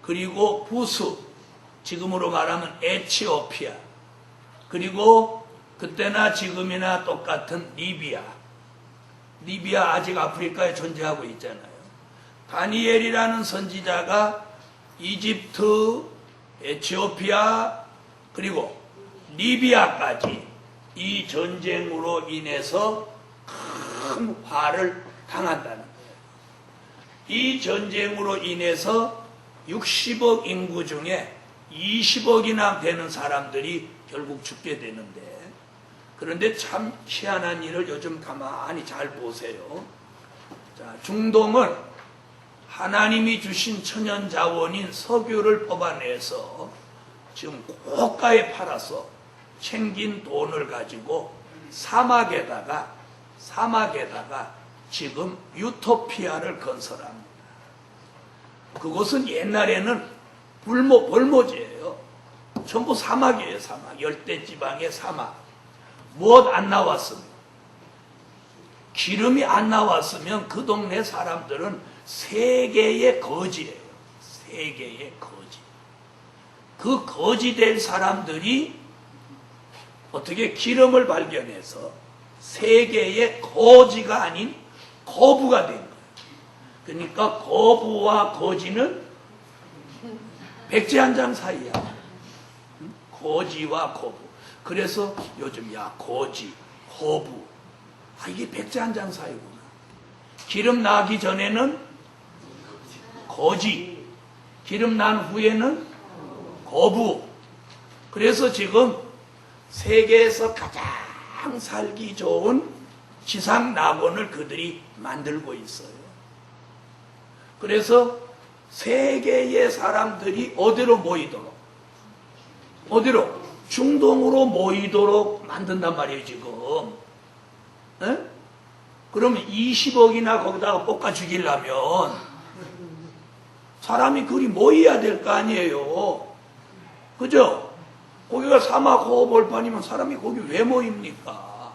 그리고 부수, 지금으로 말하면 에티오피아, 그리고 그때나 지금이나 똑같은 리비아. 리비아 아직 아프리카에 존재하고 있잖아요. 다니엘이라는 선지자가 이집트, 에티오피아, 그리고 리비아까지 이 전쟁으로 인해서 큰 화를 당한다는 거예요. 이 전쟁으로 인해서 60억 인구 중에 20억이나 되는 사람들이 결국 죽게 되는데, 그런데 참 희한한 일을 요즘 가만히 잘 보세요. 자, 중동은 하나님이 주신 천연 자원인 석유를 뽑아내서 지금 고가에 팔아서 챙긴 돈을 가지고 사막에다가 지금 유토피아를 건설합니다. 그곳은 옛날에는 벌모지예요. 전부 사막이에요. 사막. 열대지방의 사막. 무엇 안 나왔으면, 기름이 안 나왔으면 그 동네 사람들은 세계의 거지예요. 세계의 거지. 그 거지 될 사람들이 어떻게 기름을 발견해서 세계의 거지가 아닌 거부가 된 거예요. 그러니까 거부와 거지는 백제 한 장 사이야. 거지와 거부. 그래서 요즘 야 거지, 거부, 이게 백제 한 장 사이구나. 기름 나기 전에는 거지, 기름 난 후에는 거부. 그래서 지금 세계에서 가장 살기 좋은 지상 낙원을 그들이 만들고 있어요. 그래서 세계의 사람들이 어디로 모이도록, 어디로? 중동으로 모이도록 만든단 말이에요, 지금. 에? 그러면 20억이나 거기다가 볶아 죽이려면 사람이 그리 모여야 될 거 아니에요. 그죠? 거기가 사막 호흡벌판이면 사람이 거기 왜 모입니까?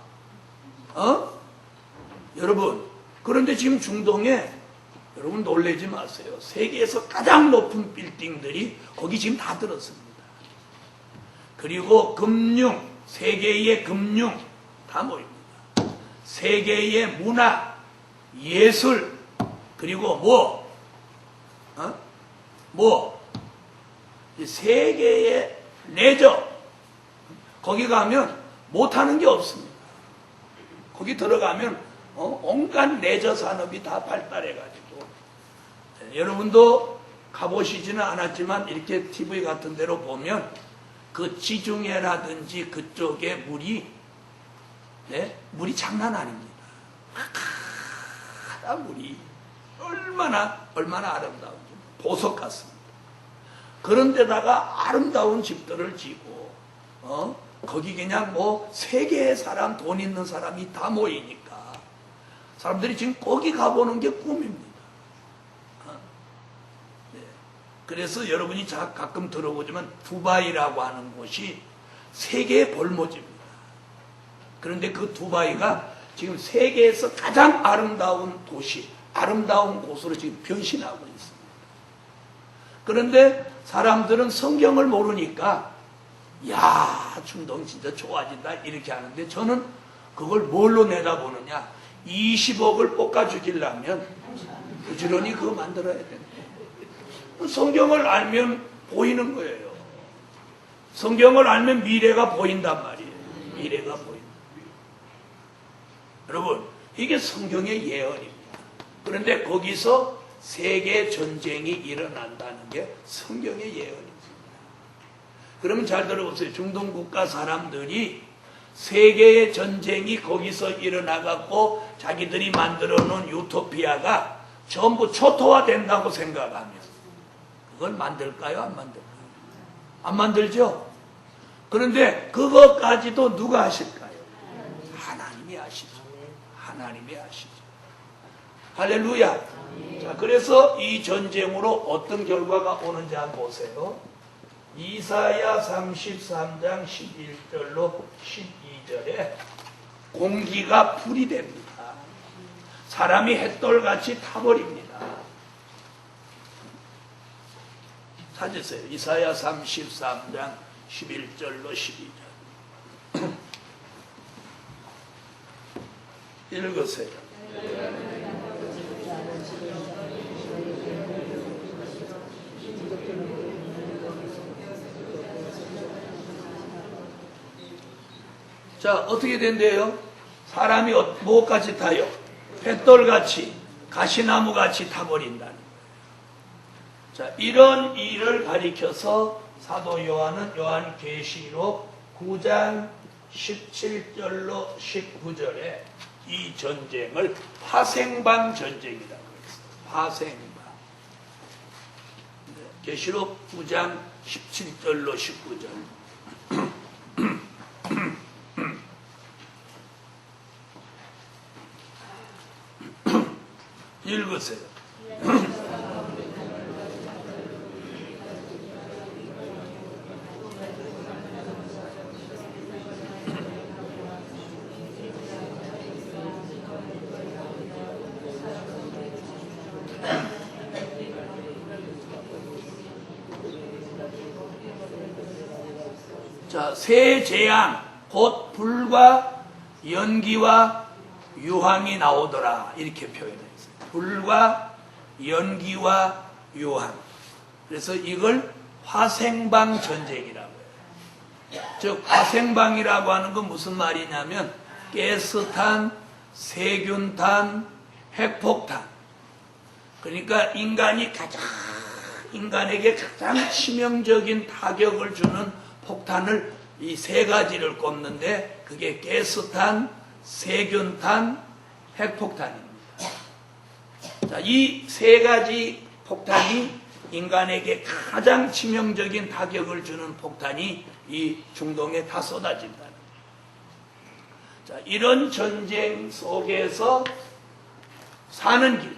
여러분, 그런데 지금 중동에 여러분 놀라지 마세요. 세계에서 가장 높은 빌딩들이 거기 지금 다 들었습니다. 그리고 금융, 세계의 금융 다 모입니다. 세계의 문화, 예술, 그리고 이 세계의 레저, 거기 가면 못하는 게 없습니다. 거기 들어가면 온갖 레저 산업이 다 발달해가지고 여러분도 가보시지는 않았지만 이렇게 TV 같은 데로 보면 그 지중해라든지 그쪽에 물이 장난 아닙니다. 파란 물이 얼마나 아름다운지 보석 같습니다. 그런데다가 아름다운 집들을 지고 거기 그냥 세계의 사람, 돈 있는 사람이 다 모이니까 사람들이 지금 거기 가보는 게 꿈입니다. 그래서 여러분이 가끔 들어보지만 두바이라고 하는 곳이 세계의 볼모지입니다. 그런데 그 두바이가 지금 세계에서 가장 아름다운 도시, 아름다운 곳으로 지금 변신하고 있습니다. 그런데 사람들은 성경을 모르니까 야, 중동 진짜 좋아진다 이렇게 하는데 저는 그걸 뭘로 내다보느냐, 20억을 볶아 주기려면 부지런히 그거 만들어야 된다. 성경을 알면 보이는 거예요. 성경을 알면 미래가 보인단 말이에요. 미래가 보인다. 여러분, 이게 성경의 예언입니다. 그런데 거기서 세계 전쟁이 일어난다는 게 성경의 예언입니다. 그러면 잘 들어보세요. 중동 국가 사람들이 세계의 전쟁이 거기서 일어나갖고 자기들이 만들어 놓은 유토피아가 전부 초토화된다고 생각하면 그걸 만들까요? 안 만들까요? 안 만들죠? 그런데 그것까지도 누가 하실까요? 하나님이 하시죠. 하나님이 하시죠. 할렐루야. 자, 그래서 이 전쟁으로 어떤 결과가 오는지 한번 보세요. 이사야 33장 11절로 12절에 공기가 불이 됩니다. 사람이 햇돌같이 타버립니다. 찾으세요. 이사야 33장 11절로 12절. 읽으세요. 자, 어떻게 된대요? 사람이 뭐같이 타요? 햇돌같이, 가시나무같이 타버린다는 거예요. 자, 이런 일을 가리켜서 사도 요한은 요한계시록 9장 17절로 19절에 이 전쟁을 화생방 전쟁이라고 했어요. 화생방. 계시록 9장 17절로 19절. 읽으세요. 자, 새 재앙, 곧 불과 연기와 유황이 나오더라. 이렇게 표현했어요. 불과 연기와 유황. 그래서 이걸 화생방 전쟁이라고 해요. 즉, 화생방이라고 하는 건 무슨 말이냐면, 가스탄, 세균탄, 핵폭탄. 그러니까 인간에게 가장 치명적인 타격을 주는 폭탄을 이 세 가지를 꼽는데 그게 가스탄, 세균탄, 핵폭탄입니다. 자, 이 세 가지 폭탄이 인간에게 가장 치명적인 타격을 주는 폭탄이 이 중동에 다 쏟아진다는 거예요. 자, 이런 전쟁 속에서 사는 길.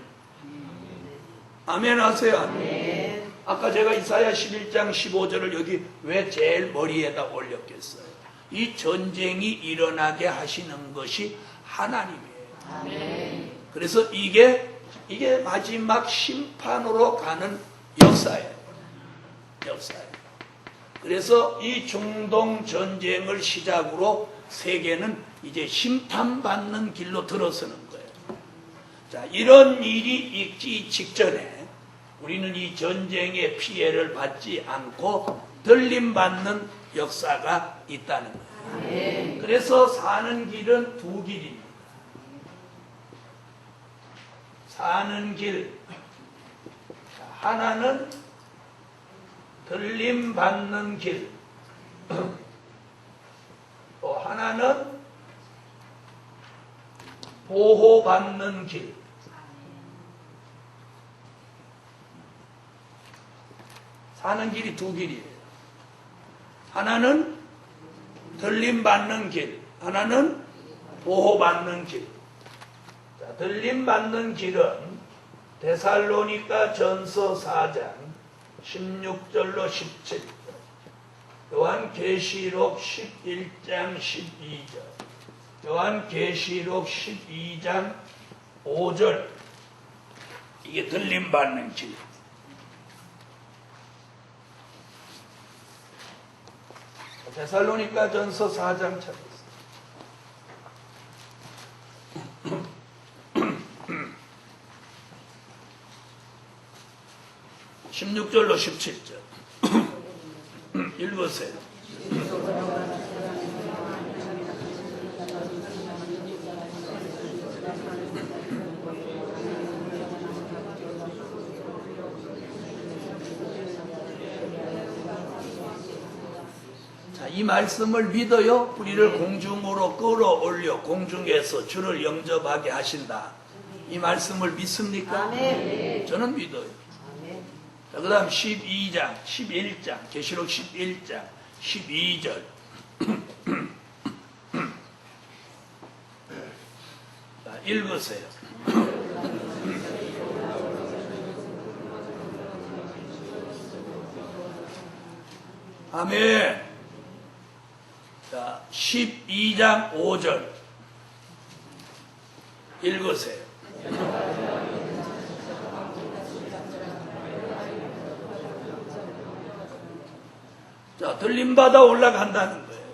아멘 하세요. 아멘. 아까 제가 이사야 11장 15절을 여기 왜 제일 머리에다 올렸겠어요? 이 전쟁이 일어나게 하시는 것이 하나님이에요. 아멘. 그래서 이게 이게 마지막 심판으로 가는 역사예요. 역사예요. 그래서 이 중동 전쟁을 시작으로 세계는 이제 심판받는 길로 들어서는 거예요. 자, 이런 일이 있기 직전에 우리는 이 전쟁의 피해를 받지 않고 들림받는 역사가 있다는 거예요. 그래서 사는 길은 두 길입니다. 사는 길, 하나는 들림받는 길, 또 하나는 보호받는 길. 사는 길이 두 길이에요. 하나는 들림받는 길, 하나는 보호받는 길. 자, 들림받는 길은 데살로니가 전서 4장 16절로 17절, 요한계시록 11장 12절, 요한계시록 12장 5절, 이게 들림받는 길. 데살로니가 전서 4장 찾았습니다. 16절로 17절 읽으세요. 자, 이 말씀을 믿어요. 우리를 공중으로 끌어올려 공중에서 주를 영접하게 하신다. 이 말씀을 믿습니까? 아멘. 저는 믿어요. 자, 그 다음 12장, 11장, 계시록 11장, 12절. 자, 읽으세요. 아멘. 자, 12장 5절. 읽으세요. 자, 들림받아 올라간다는 거예요.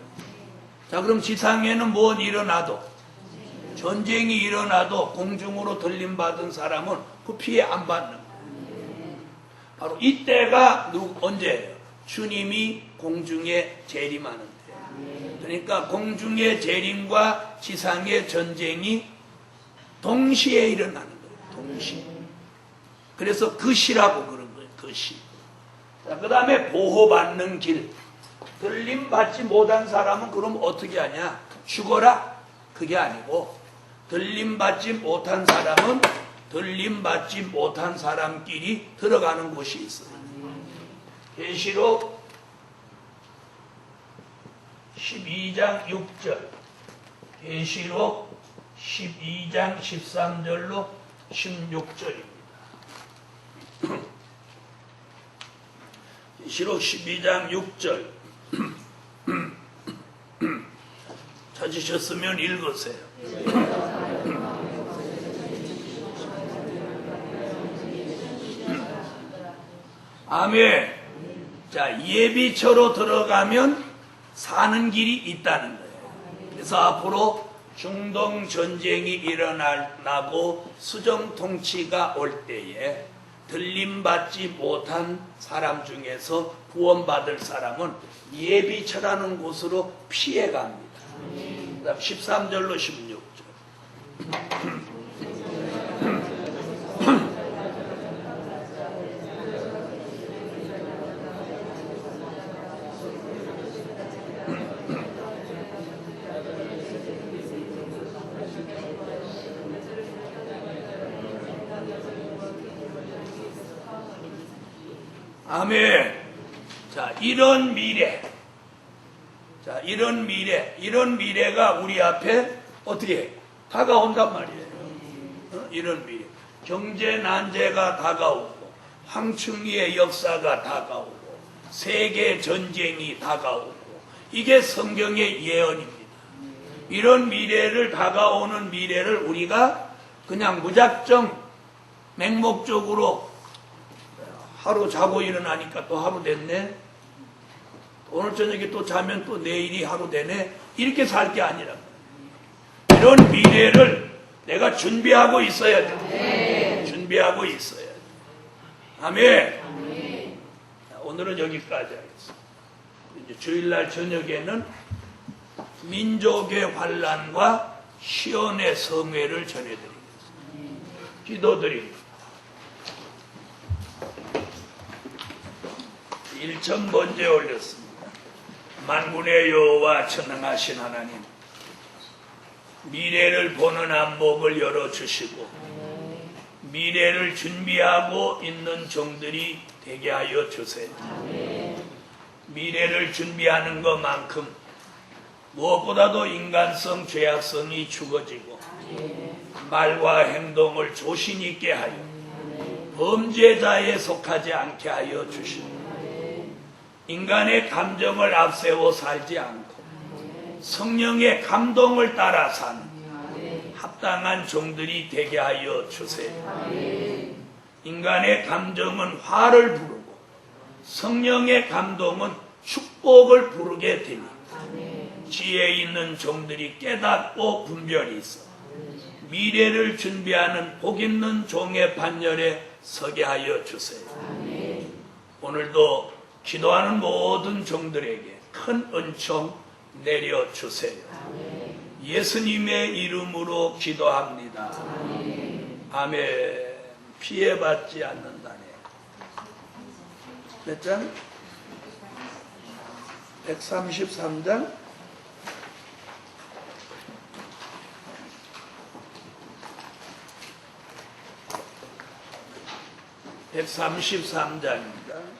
자, 그럼 지상에는 무엇 일어나도, 전쟁이 일어나도 공중으로 들림받은 사람은 그 피해 안 받는 거예요. 바로 이때가 언제예요? 주님이 공중에 재림하는 때예요. 그러니까 공중의 재림과 지상의 전쟁이 동시에 일어나는 거예요. 동시에. 그래서 그 시라고 그런 거예요. 그 시. 자, 그 다음에 보호받는 길. 들림받지 못한 사람은 그럼 어떻게 하냐? 죽어라? 그게 아니고, 들림받지 못한 사람은 들림받지 못한 사람끼리 들어가는 곳이 있어요. 계시록 12장 6절, 계시록 12장 13절로 16절입니다. 계시록 12장 6절 찾으셨으면 읽으세요. 아멘. 자, 예비처로 들어가면 사는 길이 있다는 거예요. 그래서 앞으로 중동 전쟁이 일어나고 수정 통치가 올 때에 들림받지 못한 사람 중에서 구원받을 사람은 예비처라는 곳으로 피해갑니다. 그 다음 13절로 16절. 아멘. 자, 이런 미래. 자, 이런 미래가 우리 앞에 어떻게 다가온단 말이에요. 이런 미래. 경제 난제가 다가오고, 황충기의 역사가 다가오고, 세계 전쟁이 다가오고, 이게 성경의 예언입니다. 이런 미래를, 다가오는 미래를 우리가 그냥 무작정 맹목적으로 하루 자고 일어나니까 또 하루 됐네. 오늘 저녁에 또 자면 또 내일이 하루 되네. 이렇게 살 게 아니라 이런 미래를 내가 준비하고 있어야 돼. 준비하고 있어야 돼. 아멘. 오늘은 여기까지 하겠습니다. 이제 주일날 저녁에는 민족의 환란과 시온의 성회를 전해드리겠습니다. 기도드립니다. 1천 번째 올렸습니다. 만군의 여호와 전능하신 하나님, 미래를 보는 안목을 열어주시고 미래를 준비하고 있는 종들이 되게 하여 주세요. 미래를 준비하는 것만큼 무엇보다도 인간성, 죄악성이 죽어지고 말과 행동을 조신 있게 하여 범죄자에 속하지 않게 하여 주시고 인간의 감정을 앞세워 살지 않고 성령의 감동을 따라 사는 합당한 종들이 되게 하여 주세요. 인간의 감정은 화를 부르고 성령의 감동은 축복을 부르게 되니 지혜 있는 종들이 깨닫고 분별이 있어 미래를 준비하는 복 있는 종의 반열에 서게 하여 주세요. 오늘도 기도하는 모든 종들에게 큰 은총 내려주세요. 예수님의 이름으로 기도합니다. 아멘. 피해받지 않는다네. 몇 장? 133장? (133장입니다)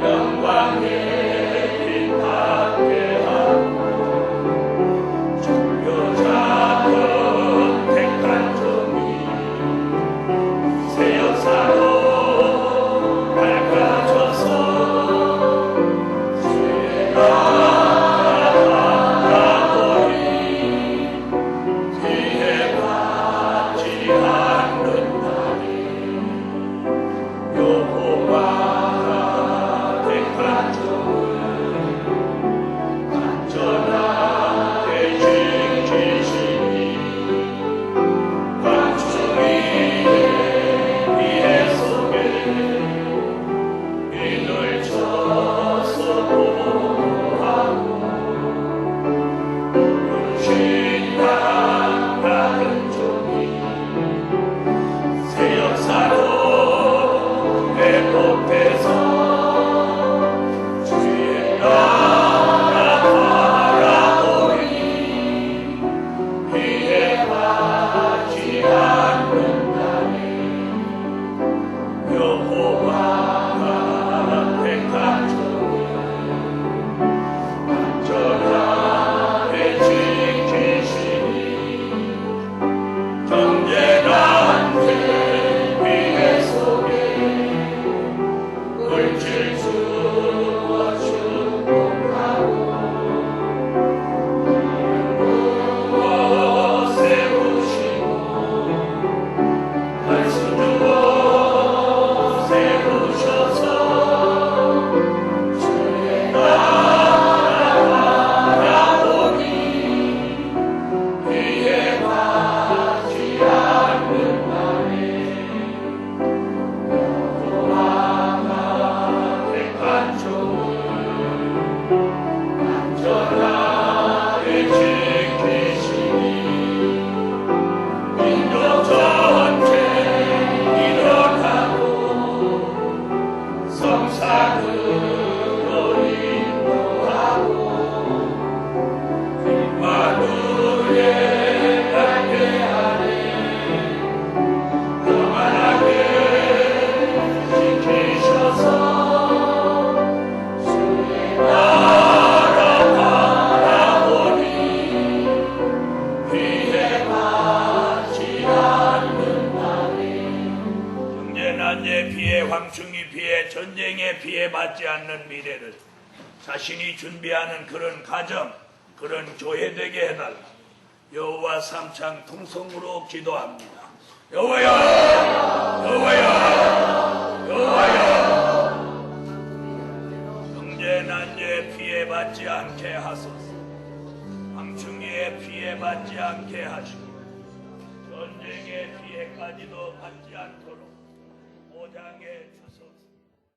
영광의 난제 피해, 황충이 피해, 전쟁에 피해받지 않는 미래를 자신이 준비하는 그런 가정, 그런 교회 되게 해달라. 여호와 삼창 통성으로 기도합니다. 여호와여, 여호와여, 여호와여. 경제 난제 피해받지 않게 하소서. 황충기에 피해받지 않게 하시고 전쟁의 피해까지도 받지 않도록 보장해 주소서.